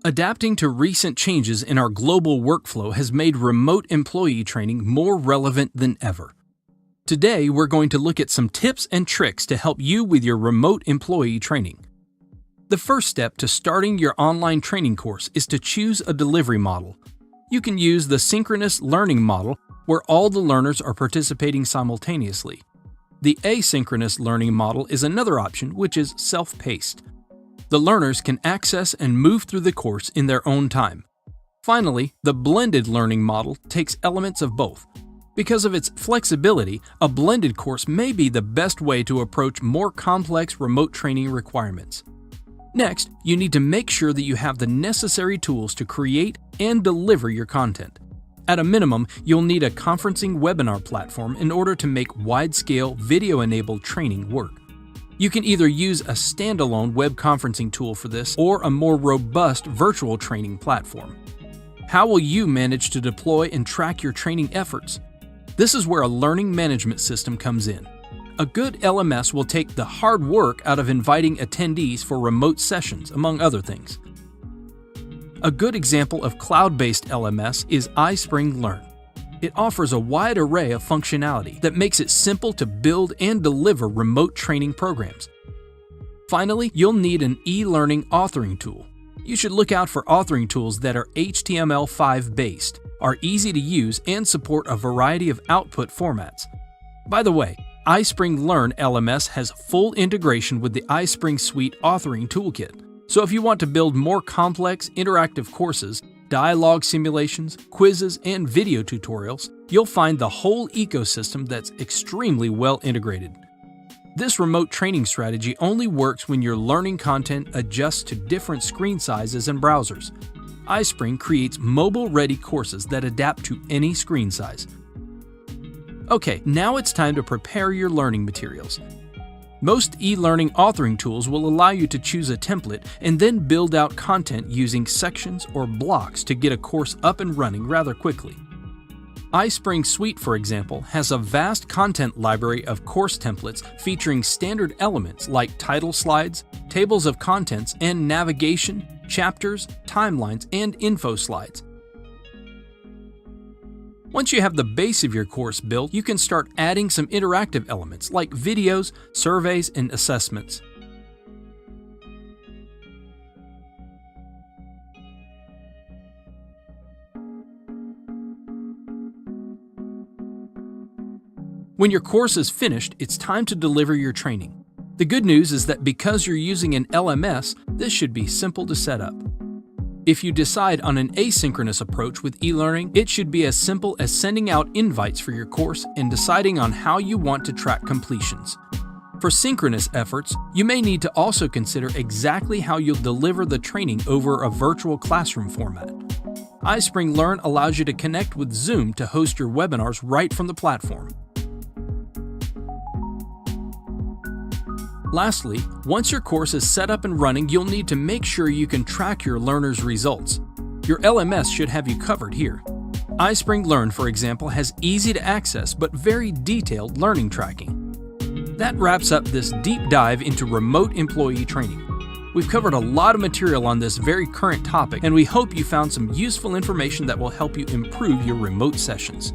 Adapting to recent changes in our global workflow has made remote employee training more relevant than ever. Today, we're going to look at some tips and tricks to help you with your remote employee training. The first step to starting your online training course is to choose a delivery model. You can use the synchronous learning model, where all the learners are participating simultaneously. The asynchronous learning model is another option, which is self-paced. The learners can access and move through the course in their own time. Finally, the blended learning model takes elements of both. Because of its flexibility, a blended course may be the best way to approach more complex remote training requirements. Next, you need to make sure that you have the necessary tools to create and deliver your content. At a minimum, you'll need a conferencing webinar platform in order to make wide-scale, video-enabled training work. You can either use a standalone web conferencing tool for this or a more robust virtual training platform. How will you manage to deploy and track your training efforts? This is where a learning management system comes in. A good LMS will take the hard work out of inviting attendees for remote sessions, among other things. A good example of cloud-based LMS is iSpring Learn. It offers a wide array of functionality that makes it simple to build and deliver remote training programs. Finally, you'll need an e-learning authoring tool. You should look out for authoring tools that are HTML5 based, are easy to use, and support a variety of output formats. By the way, iSpring Learn LMS has full integration with the iSpring Suite authoring toolkit. So if you want to build more complex, interactive courses, dialogue simulations, quizzes, and video tutorials, you'll find the whole ecosystem that's extremely well integrated. This remote training strategy only works when your learning content adjusts to different screen sizes and browsers. iSpring creates mobile-ready courses that adapt to any screen size. Okay, now it's time to prepare your learning materials. Most e-learning authoring tools will allow you to choose a template and then build out content using sections or blocks to get a course up and running rather quickly. iSpring Suite, for example, has a vast content library of course templates featuring standard elements like title slides, tables of contents, and navigation, chapters, timelines, and info slides. Once you have the base of your course built, you can start adding some interactive elements like videos, surveys, and assessments. When your course is finished, it's time to deliver your training. The good news is that because you're using an LMS, this should be simple to set up. If you decide on an asynchronous approach with e-learning, it should be as simple as sending out invites for your course and deciding on how you want to track completions. For synchronous efforts, you may need to also consider exactly how you'll deliver the training over a virtual classroom format. iSpring Learn allows you to connect with Zoom to host your webinars right from the platform. Lastly, once your course is set up and running, you'll need to make sure you can track your learners' results. Your LMS should have you covered here. iSpring Learn, for example, has easy-to-access but very detailed learning tracking. That wraps up this deep dive into remote employee training. We've covered a lot of material on this very current topic, and we hope you found some useful information that will help you improve your remote sessions.